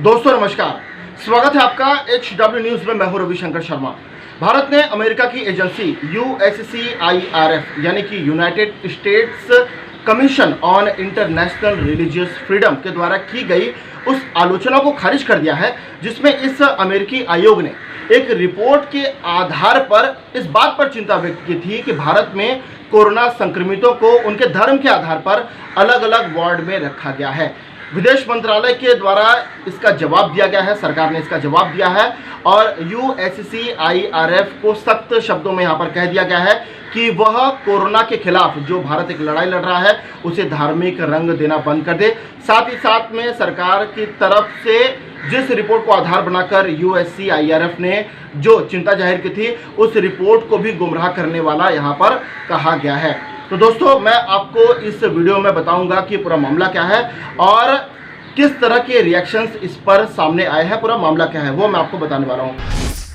दोस्तों नमस्कार, स्वागत है आपका HW न्यूज में। मैं हूं रविशंकर शर्मा। भारत ने अमेरिका की एजेंसी USCIRF यानी कि United states commission on international religious freedom के द्वारा की गई उस आलोचना को खारिज कर दिया है, जिसमें इस अमेरिकी आयोग ने एक रिपोर्ट के आधार पर इस बात पर चिंता व्यक्त की थी कि भारत में कोरोना संक्रमितों को उनके धर्म के आधार पर अलग अलग वार्ड में रखा गया है। विदेश मंत्रालय के द्वारा इसका जवाब दिया गया है, सरकार ने इसका जवाब दिया है और USCIRF को सख्त शब्दों में यहाँ पर कह दिया गया है कि वह कोरोना के खिलाफ जो भारत एक लड़ाई लड़ रहा है उसे धार्मिक रंग देना बंद कर दे। साथ ही साथ में सरकार की तरफ से जिस रिपोर्ट को आधार बनाकर USCIRF ने जो चिंता जाहिर की थी उस रिपोर्ट को भी गुमराह करने वाला यहाँ पर कहा गया है। तो दोस्तों मैं आपको इस वीडियो में बताऊंगा कि पूरा मामला क्या है और किस तरह के रिएक्शंस इस पर सामने आए हैं, पूरा मामला क्या है वो मैं आपको बताने वाला हूं।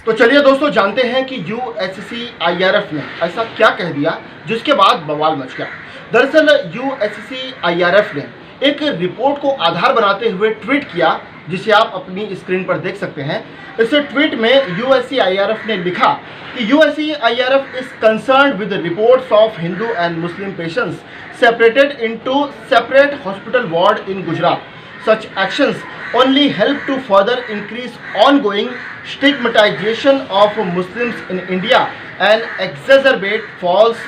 तो चलिए दोस्तों जानते हैं कि USCIRF ने ऐसा क्या कह दिया जिसके बाद बवाल मच गया। दरअसल USCIRF ने एक रिपोर्ट को आधार बनाते हुए ट्वीट किया, जिसे आप अपनी स्क्रीन पर देख सकते हैं। इस ट्वीट में USCIRF ने लिखा कि USCIRF is concerned with the reports of Hindu and Muslim patients separated into separate hospital ward in Gujarat. Such actions only help to further increase ongoing stigmatization of Muslims in India and exacerbate false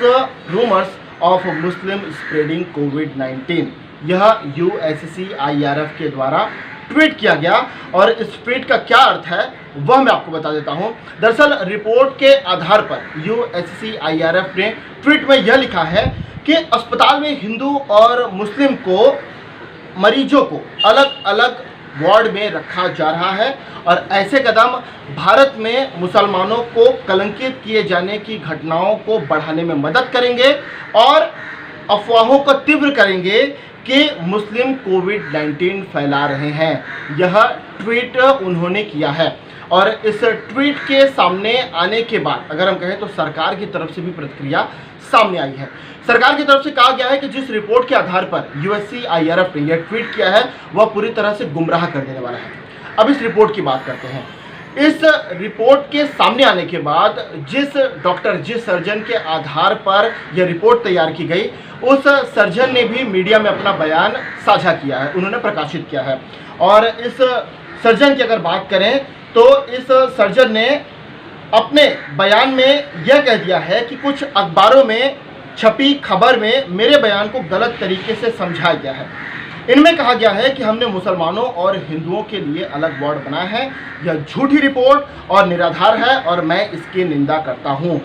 rumors of Muslim spreading COVID-19. यह USCIRF के द्वारा tweet किया गया और इस tweet का क्या अर्थ है वह मैं आपको बता देता हूं। दरअसल रिपोर्ट के आधार पर USCIRF ने ट्वीट में यह लिखा है कि अस्पताल में हिंदू और मुस्लिम को मरीजों को अलग अलग वार्ड में रखा जा रहा है और ऐसे कदम भारत में मुसलमानों को कलंकित किए जाने की घटनाओं को बढ़ाने में मदद करेंगे और अफवाहों को तीव्र करेंगे कि मुस्लिम कोविड-19 फैला रहे हैं। यह ट्वीट उन्होंने किया है और इस ट्वीट के सामने आने के बाद अगर हम कहें तो सरकार की तरफ से भी प्रतिक्रिया सामने आई है। सरकार की तरफ से कहा गया है कि जिस रिपोर्ट के आधार पर USCIRF ने यह ट्वीट किया है वह पूरी तरह से गुमराह कर देने वाला है। अब इस रिपोर्ट की बात करते हैं। इस रिपोर्ट के सामने आने के बाद जिस सर्जन के आधार पर यह रिपोर्ट तैयार की गई उस सर्जन ने भी मीडिया में अपना बयान साझा किया है, उन्होंने प्रकाशित किया है। और इस सर्जन की अगर बात करें तो इस सर्जन ने अपने बयान में यह कह दिया है कि कुछ अखबारों में छपी खबर में मेरे बयान को गलत तरीके से समझाया गया है। इनमें कहा गया है कि हमने मुसलमानों और हिंदुओं के लिए अलग वार्ड बनाया है। यह झूठी रिपोर्ट और निराधार है और मैं इसकी निंदा करता हूं।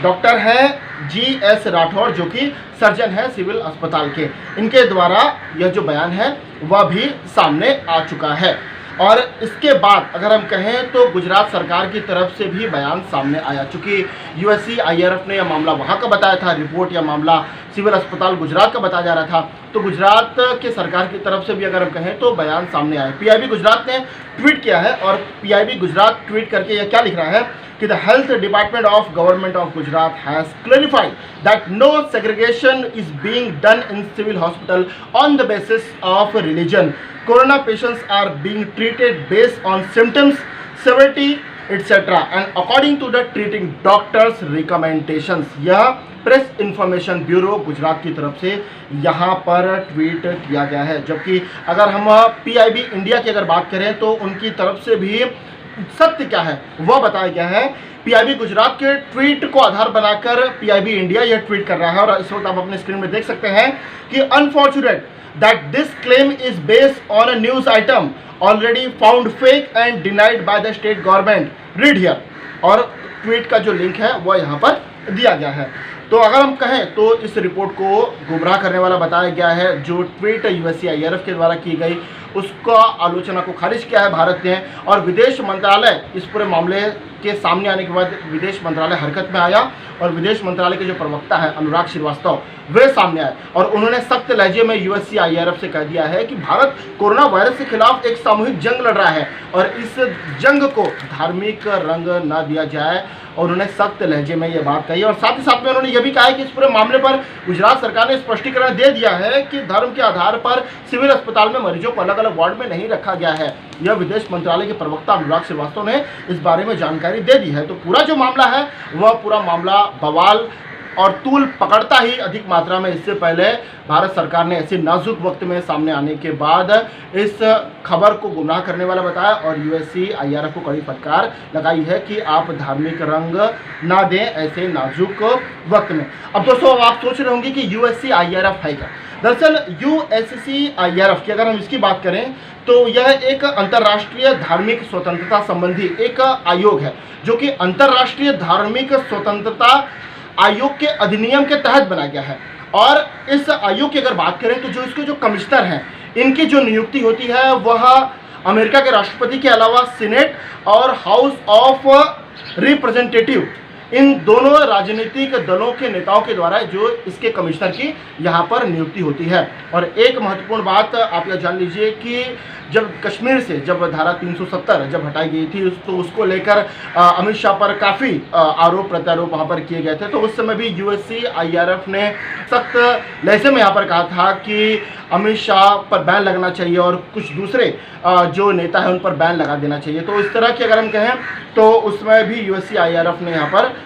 डॉक्टर हैं GS राठौर जो कि सर्जन है सिविल अस्पताल के, इनके द्वारा यह जो बयान है वह भी सामने आ चुका है। और इसके बाद अगर हम कहें तो गुजरात सरकार की तरफ से भी बयान सामने आया। चूँकि USCIRF ने यह मामला वहाँ का बताया था, रिपोर्ट या मामला सिविल अस्पताल गुजरात का बताया जा रहा था, तो गुजरात के सरकार की तरफ से भी अगर हम कहें तो बयान सामने आया। PIB गुजरात ने ट्वीट किया है और PIB गुजरात ट्वीट करके यह क्या लिख रहा है कि the health department of government of Gujarat has clarified that no segregation is being done in civil hospital on the basis of religion. Corona patients are being treated based on symptoms, severity, etc. and according to the treating doctors' recommendations. यह press information bureau Gujarat की तरफ से यहाँ पर tweet किया गया है। जबकि अगर हम PIB इंडिया की अगर बात करें तो उनकी तरफ से भी सत्य क्या है वह बताया गया है। PIB गुजरात के ट्वीट को आधार बनाकर PIB इंडिया यह ट्वीट कर रहा है और इस वक्त आप अपने स्क्रीन में देख सकते हैं कि unfortunate that this claim is based on a news item already found fake and denied by the state government. Read here. और ट्वीट का जो लिंक है वह यहाँ पर दिया गया है। तो अगर हम कहें तो इस रिपोर्ट को गुमराह करने वाला बताया गया है। जो ट्वीट USCIRF के द्वारा की गई उसका आलोचना को खारिज किया है भारत ने और विदेश मंत्रालय इस पूरे मामले के सामने आने के बाद विदेश मंत्रालय हरकत में आया और विदेश मंत्रालय के जो प्रवक्ता है अनुराग श्रीवास्तव वे सामने आए और उन्होंने सख्त लहजे में USCIRF से कह दिया है कि भारत कोरोना वायरस के खिलाफ एक सामूहिक जंग लड़ रहा है और इस जंग को धार्मिक रंग न दिया जाए। और उन्होंने सख्त लहजे में ये बात कही और साथ ही साथ में उन्होंने ये भी कहा है कि इस पूरे मामले पर गुजरात सरकार ने स्पष्टीकरण दे दिया है कि धर्म के आधार पर सिविल अस्पताल में मरीजों को अलग अलग वार्ड में नहीं रखा गया है। यह विदेश मंत्रालय के प्रवक्ता अनुराग श्रीवास्तव ने इस बारे में जानकारी दे दी है। तो पूरा जो मामला है वह पूरा मामला बवाल और तूल पकड़ता ही अधिक मात्रा में। इससे पहले भारत सरकार ने ऐसे नाजुक वक्त में सामने आने के बाद इस खबर को गुमराह करने वाला बताया और USCIRF को कड़ी फटकार लगाई है कि आप धार्मिक रंग ना दें ऐसे नाजुक वक्त में। अब दोस्तों आप सोच रहे होंगे कि USCIRF है क्या। दरअसल USCIRF की अगर हम इसकी बात करें तो यह एक अंतर्राष्ट्रीय धार्मिक स्वतंत्रता संबंधी एक आयोग है जो कि अंतर्राष्ट्रीय धार्मिक स्वतंत्रता आयोग के अधिनियम के तहत बनाया गया है। और इस आयोग की अगर बात करें तो जो इसके जो कमिश्नर हैं इनकी जो नियुक्ति होती है वह अमेरिका के राष्ट्रपति के अलावा सीनेट और हाउस ऑफ रिप्रेजेंटेटिव इन दोनों राजनीतिक दलों के नेताओं के द्वारा जो इसके कमिश्नर की यहाँ पर नियुक्ति होती है। और एक महत्वपूर्ण बात आप यह जान लीजिए कि जब कश्मीर से जब धारा 370 जब हटाई गई थी तो उसको लेकर अमित शाह पर काफ़ी आरोप प्रत्यारोप वहाँ पर किए गए थे। तो उस समय भी USCIRF ने सख्त लहजे में यहाँ पर कहा था कि अमित शाह पर बैन लगना चाहिए और कुछ दूसरे जो नेता हैं उन पर बैन लगा देना चाहिए। तो इस तरह की अगर हम कहें तो उसमें भी USCIRF ने यहाँ पर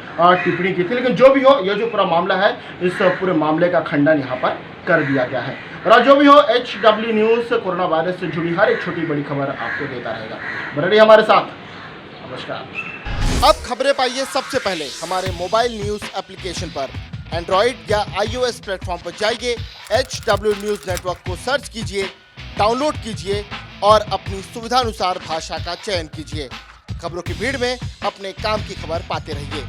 टिप्पणी की थी। लेकिन जो भी हो यह जो पूरा मामला है इस पूरे मामले का खंडन यहाँ पर कर दिया गया है। और जो भी हो HW न्यूज़ कोरोना वायरस से जुड़ी हर एक छोटी बड़ी खबर आपको देता रहेगा। बने रहिए हमारे साथ। नमस्कार। अब खबरें पाइए सबसे पहले हमारे मोबाइल न्यूज़ एप्लीकेशन पर। एंड्रॉइड या iOS प्लेटफॉर्म पर जाइए, HW न्यूज़ नेटवर्क को सर्च कीजिए, डाउनलोड कीजिए और अपनी सुविधानुसार भाषा का चयन कीजिए। खबरों की भीड़ में अपने काम की खबर पाते रहिए।